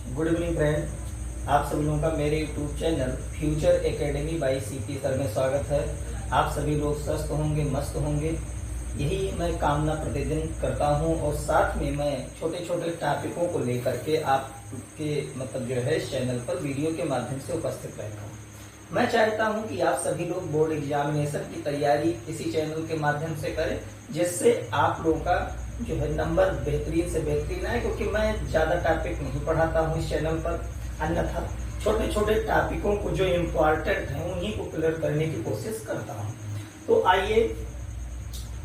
Good evening friend, आप सभी लोगों का मेरे YouTube channel future academy bye CP sir में स्वागत है। आप सभी लोग स्वस्थ होंगे, मस्त होंगे, यही मैं कामना प्रतिदिन करता हूं। और साथ में मैं छोटे छोटे टॉपिकों को लेकर के आपके जो है इस चैनल पर वीडियो के माध्यम से उपस्थित रहता हूं। मैं चाहता हूं कि आप सभी लोग बोर्ड एग्जामिनेशन की तैयारी इसी चैनल के माध्यम से करें, जिससे आप लोगों का जो है नंबर बेहतरीन से बेहतरीन है। क्योंकि मैं ज्यादा टॉपिक नहीं पढ़ाता हूँ इस चैनल पर, अन्यथा छोटे छोटे टॉपिकों को जो इम्पोर्टेंट है उन्हीं को क्लियर करने की कोशिश करता हूँ। तो आइए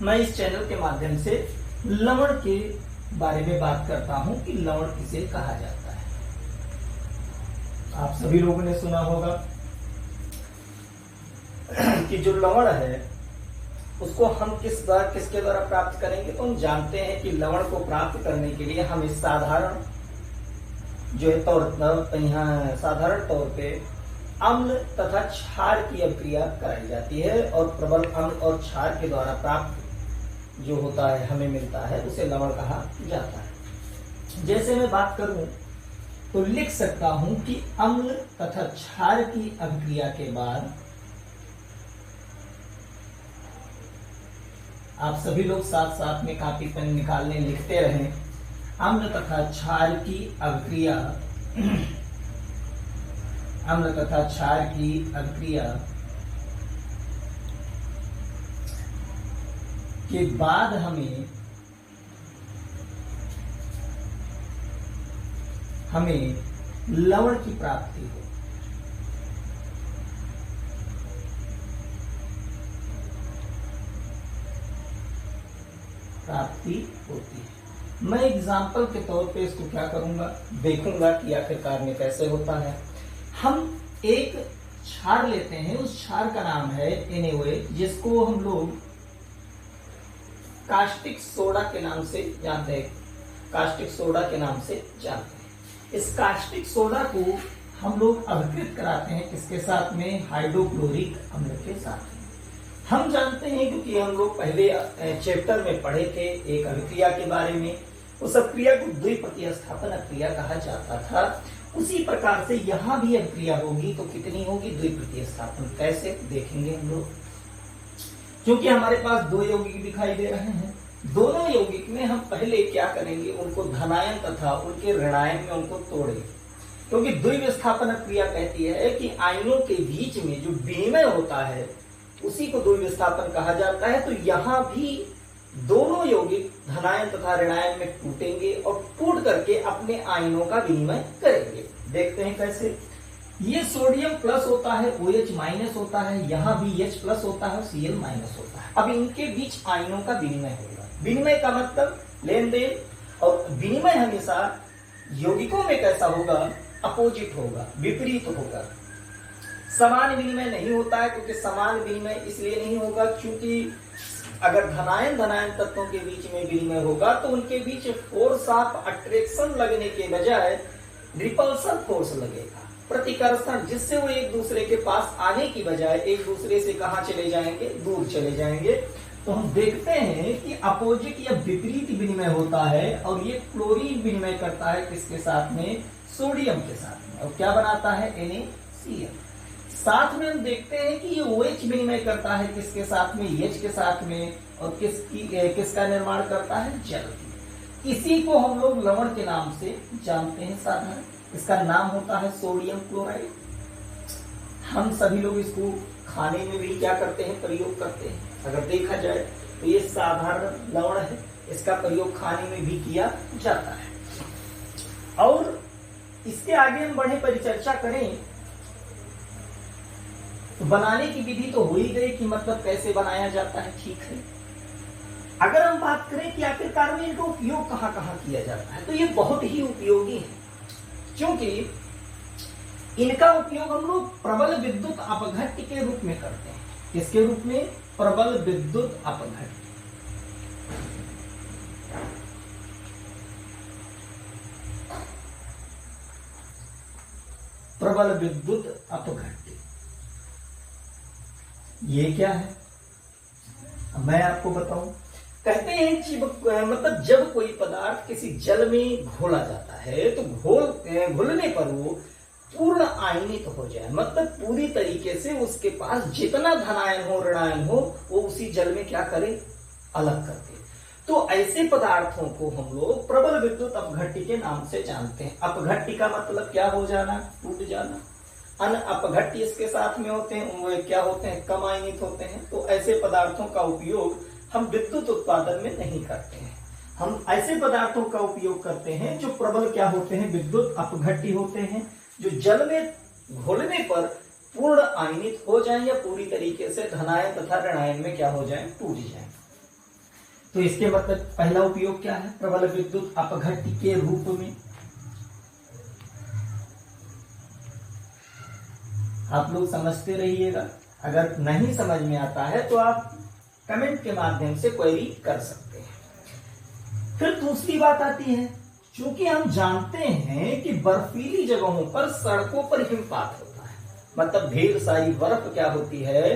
मैं इस चैनल के माध्यम से लवण के बारे में बात करता हूँ कि लवण किसे कहा जाता है। आप सभी लोगों ने सुना होगा कि जो लवण है उसको हम किसके द्वारा प्राप्त करेंगे। तो हम जानते हैं कि लवण को प्राप्त करने के लिए हमें साधारण साधारण तौर पे अम्ल तथा क्षार की अभिक्रिया कराई जाती है, और प्रबल अम्ल और क्षार के द्वारा प्राप्त जो होता है हमें मिलता है उसे लवण कहा जाता है। जैसे मैं बात करूं तो लिख सकता हूं कि अम्ल तथा क्षार की अभिक्रिया के बाद आप सभी लोग साथ साथ में कापी पेन निकालने लिखते रहें। अम्ल तथा क्षार की अभिक्रिया अम्ल तथा क्षार की अभिक्रिया के बाद हमें लवण की प्राप्ति हो। प्राप्ति होती है। मैं एग्जाम्पल के तौर पे इसको क्या करूंगा, देखूंगा कि आखिरकार में कैसे होता है। हम एक क्षार लेते हैं, उस क्षार का नाम है NaOH, जिसको हम लोग कास्टिक सोडा के नाम से जानते हैं। कास्टिक सोडा के नाम से जानते हैं। इस कास्टिक सोडा को हम लोग अभिकृत कराते हैं किसके साथ में, हाइड्रोक्लोरिक अम्ल के साथ। हम जानते हैं क्योंकि हम लोग पहले चैप्टर में पढ़े थे एक अभिक्रिया के बारे में, उस अभिक्रिया को द्विप्रतिस्थापन अभिक्रिया कहा जाता था। उसी प्रकार से यहाँ भी अभिक्रिया होगी तो कितनी होगी, द्विप्रतिस्थापन। कैसे देखेंगे हम लोग, क्योंकि हमारे पास दो यौगिक दिखाई दे रहे हैं। दोनों यौगिक में हम पहले क्या करेंगे, उनको धनायन तथा उनके ऋणायन में उनको तोड़ेंगे। क्योंकि द्विविस्थापन अभिक्रिया कहती है कि आयनों के बीच में जो विनिमय होता है उसी को द्विविस्थापन कहा जाता है। तो यहाँ भी दोनों यौगिक धनायन तथा ऋणायन में टूटेंगे और टूट करके अपने आयनों का विनिमय करेंगे। देखते हैं कैसे। ये सोडियम प्लस होता है, OH माइनस होता है, यहाँ भी H प्लस होता है, Cl माइनस होता है। अब इनके बीच आयनों का विनिमय होगा। विनिमय का मतलब लेन देन, और विनिमय हमेशा यौगिकों में कैसा होगा, अपोजिट होगा, विपरीत होगा। समान विनिमय नहीं होता है। क्योंकि समान विनिमय इसलिए नहीं होगा क्योंकि अगर धनायन तत्वों के बीच में विनिमय होगा तो उनके बीच फोर्स ऑफ अट्रैक्शन लगने के बजाय रिपल्सन फोर्स लगेगा, प्रतिकर्षण, जिससे वो एक दूसरे के पास आने की बजाय एक दूसरे से कहां चले जाएंगे, दूर चले जाएंगे। तो हम देखते हैं कि अपोजिट या विपरीत विनिमय होता है, और ये क्लोरीन विनिमय करता है किसके साथ में, सोडियम के साथ में, और क्या बनाता है, NaCl। साथ में हम देखते हैं कि ये OH विनिमय करता है किसके साथ में, H के साथ में, और किसका निर्माण करता है, जल। इसी को हम लोग लवण के नाम से जानते हैं साधारण। इसका नाम होता है सोडियम क्लोराइड। हम सभी लोग इसको खाने में भी क्या करते हैं, प्रयोग करते हैं। अगर देखा जाए तो ये साधारण लवण है, इसका प्रयोग खाने में भी किया जाता है। और इसके आगे हम बढ़े परिचर्चा करें तो बनाने की विधि तो हो ही गई कि मतलब कैसे बनाया जाता है, ठीक है। अगर हम बात करें कि आखिरकार में इनका उपयोग कहाँ कहाँ किया जाता है, तो ये बहुत ही उपयोगी है। क्योंकि इनका उपयोग हम लोग प्रबल विद्युत अपघट्य के रूप में करते हैं। किसके रूप में, प्रबल विद्युत अपघट्य। प्रबल विद्युत अपघट्य ये क्या है, मैं आपको बताऊं। कहते हैं कि जब कोई पदार्थ किसी जल में घोला जाता है तो घुलने पर वो पूर्ण आयनित हो जाए, मतलब पूरी तरीके से उसके पास जितना धनायन हो ऋणायन हो वो उसी जल में क्या करे, अलग कर दे। तो ऐसे पदार्थों को हम लोग प्रबल विद्युत अपघट्य के नाम से जानते हैं। अपघट्य का मतलब क्या हो जाना, टूट जाना। अन अपघट्य इसके साथ में होते हैं, वो क्या होते हैं, कम आयनित होते हैं। तो ऐसे पदार्थों का उपयोग हम विद्युत उत्पादन में नहीं करते हैं। हम ऐसे पदार्थों का उपयोग करते हैं जो प्रबल क्या होते हैं, विद्युत अपघट्य होते हैं, जो जल में घुलने पर पूर्ण आयनित हो जाएं या पूरी तरीके से धनायन तथा ऋणायन में क्या हो जाएं, टूट जाएं। तो इसके मतलब पहला उपयोग क्या है, प्रबल विद्युत अपघट्य के रूप में। आप लोग समझते रहिएगा, अगर नहीं समझ में आता है तो आप कमेंट के माध्यम से क्वेरी कर सकते हैं। फिर दूसरी बात आती है, क्योंकि हम जानते हैं कि बर्फीली जगहों पर सड़कों पर हिमपात होता है, मतलब ढेर सारी बर्फ क्या होती है,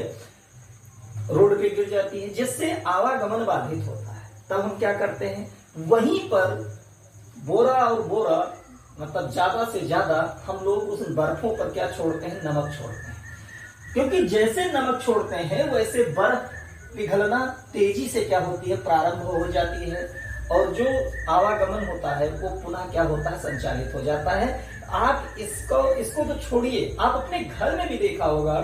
रोड पे गिर जाती है, जिससे आवागमन बाधित होता है। तब हम क्या करते हैं, वहीं पर बोरा और बोरा, मतलब ज्यादा से ज्यादा हम लोग उस बर्फों पर क्या छोड़ते हैं, नमक छोड़ते हैं। क्योंकि जैसे नमक छोड़ते हैं वैसे बर्फ पिघलना तेजी से क्या होती है, प्रारंभ हो जाती है, और जो आवागमन होता है वो पुनः क्या होता है, संचालित हो जाता है। आप इसको तो छोड़िए, आप अपने घर में भी देखा होगा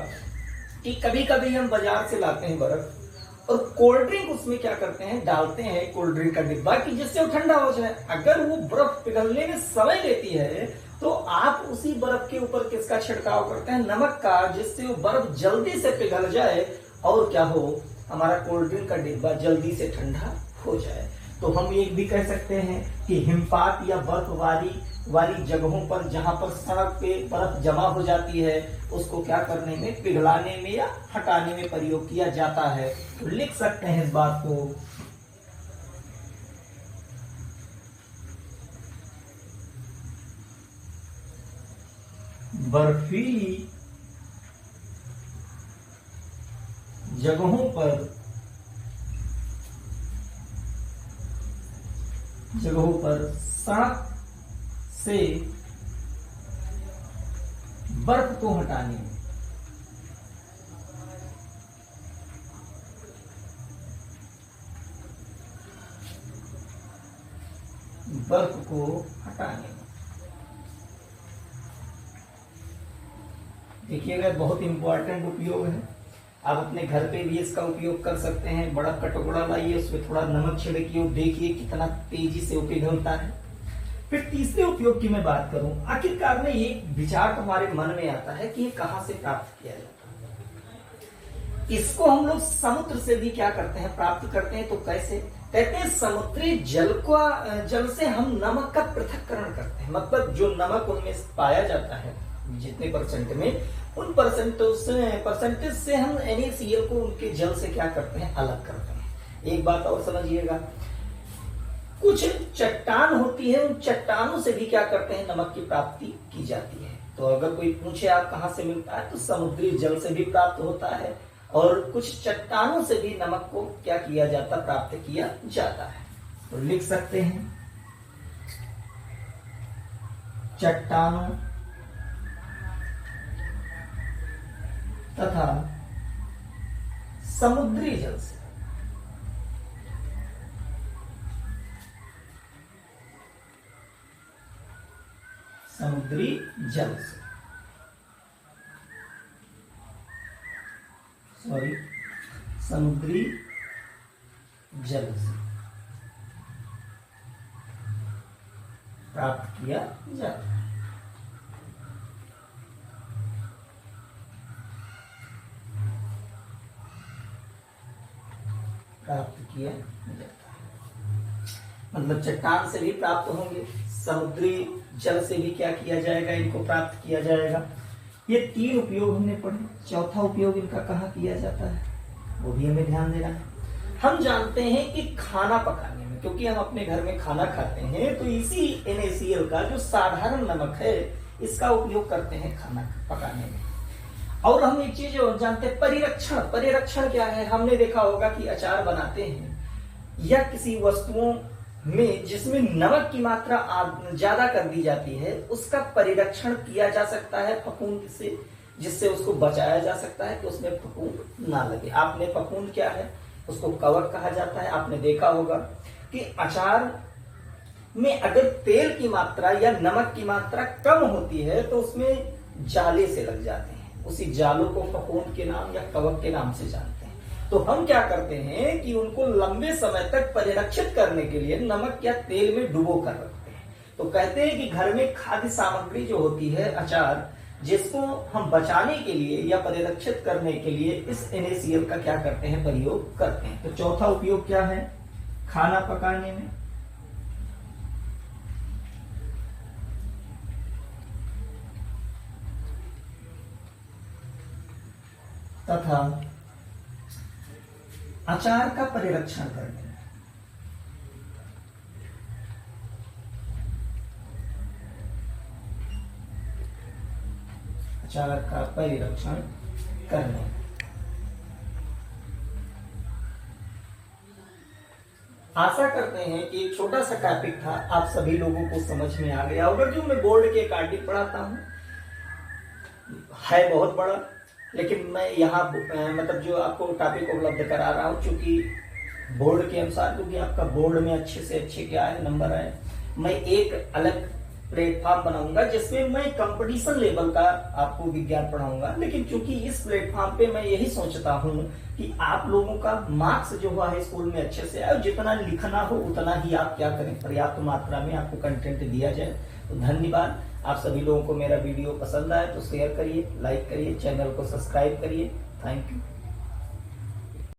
कि कभी कभी हम बाजार से लाते हैं बर्फ और कोल्ड ड्रिंक उसमें क्या करते हैं, डालते हैं कोल्ड ड्रिंक का डिब्बा कि जिससे वो ठंडा हो जाए। अगर वो बर्फ पिघलने में समय लेती है तो आप उसी बर्फ के ऊपर किसका छिड़काव करते हैं, नमक का, जिससे वो बर्फ जल्दी से पिघल जाए और क्या हो, हमारा कोल्ड ड्रिंक का डिब्बा जल्दी से ठंडा हो जाए। तो हम ये भी कह सकते हैं कि हिमपात या बर्फबारी वाली जगहों पर जहां पर सड़क पे बर्फ जमा हो जाती है उसको क्या करने में, पिघलाने में या हटाने में प्रयोग किया जाता है। तो लिख सकते हैं इस बात को। बर्फीली जगहों पर सड़क से बर्फ को हटाने में देखिएगा, बहुत इंपॉर्टेंट उपयोग है। आप अपने घर पे भी इसका उपयोग कर सकते हैं। बड़ा कटोरा लाइए, उसमें थोड़ा नमक छिड़किए, देखिए कितना तेजी से वो पिघलता है। फिर तीसरे उपयोग की मैं बात करूं, आखिरकार में ये विचार हमारे मन में आता है कि ये कहां से प्राप्त किया जाता है। इसको हम लोग समुद्र से भी क्या करते हैं, प्राप्त करते हैं। तो कैसे, कहते हैं समुद्री जल से हम नमक का पृथक्करण करते हैं, मतलब जो नमक उनमें पाया जाता है जितने परसेंट में, उन परसेंटेज से हम NaCl को उनके जल से क्या करते हैं, अलग करते हैं। एक बात और समझिएगा, कुछ चट्टान होती है, उन चट्टानों से भी क्या करते हैं, नमक की प्राप्ति की जाती है। तो अगर कोई पूछे आप कहां से मिलता है, तो समुद्री जल से भी प्राप्त होता है, और कुछ चट्टानों से भी नमक को क्या किया जाता, प्राप्त किया जाता है। तो लिख सकते हैं चट्टानों तथा समुद्री जल से समुद्री जल से प्राप्त किया जाता है। मतलब चट्टान से भी प्राप्त होंगे, समुद्री जल से भी क्या किया जाएगा, इनको प्राप्त किया जाएगा। ये 3 उपयोग हमने पढ़े। चौथा उपयोग इनका कहाँ किया जाता है, वो भी हमें ध्यान देना है। हम जानते हैं कि खाना पकाने में, क्योंकि हम अपने घर में खाना खाते हैं, तो इसी NaCl का जो साधारण नमक है इसका उपयोग करते हैं खाना पकाने में। और हम एक चीज और जानते हैं, परिरक्षण क्या है। हमने देखा होगा कि अचार बनाते हैं या किसी वस्तुओं में जिसमें नमक की मात्रा ज्यादा कर दी जाती है, उसका परिरक्षण किया जा सकता है फफूंद से, जिससे उसको बचाया जा सकता है कि उसमें फफूंद ना लगे। आपने फफूंद क्या है, उसको कवक कहा जाता है। आपने देखा होगा कि अचार में अगर तेल की मात्रा या नमक की मात्रा कम होती है तो उसमें जाले से लग जाते हैं। उसी जालों को फफूंद के नाम या कवक के नाम से जानते हैं। तो हम क्या करते हैं कि उनको लंबे समय तक परिरक्षित करने के लिए नमक या तेल में डुबो कर रखते हैं। तो कहते हैं कि घर में खाद्य सामग्री जो होती है अचार, जिसको हम बचाने के लिए या परिरक्षित करने के लिए इस NaCl का क्या करते हैं, प्रयोग करते हैं। तो चौथा उपयोग क्या है, खाना पकाने में तथा अचार का परिरक्षण करने में। अचार का परिरक्षण करने में। आशा करते हैं कि एक छोटा सा टॉपिक था, आप सभी लोगों को समझ में आ गया होगा। जो मैं बोर्ड के अकॉर्डिंग पढ़ाता हूं है बहुत बड़ा, लेकिन मैं यहाँ मतलब जो आपको टॉपिक उपलब्ध करा रहा हूँ, चूंकि बोर्ड के अनुसार, क्योंकि आपका बोर्ड में अच्छे से अच्छे क्या है नंबर आए, मैं एक अलग प्लेटफॉर्म बनाऊंगा जिसमें मैं कंपटीशन लेवल का आपको विज्ञान पढ़ाऊंगा। लेकिन चूंकि इस प्लेटफॉर्म पे मैं यही सोचता हूँ कि आप लोगों का मार्क्स जो हुआ है स्कूल में अच्छे से आए, जितना लिखना हो उतना ही आप क्या करें, पर्याप्त मात्रा में आपको कंटेंट दिया जाए। तो धन्यवाद। आप सभी लोगों को मेरा वीडियो पसंद आए तो शेयर करिए, लाइक करिए, चैनल को सब्सक्राइब करिए। Thank you.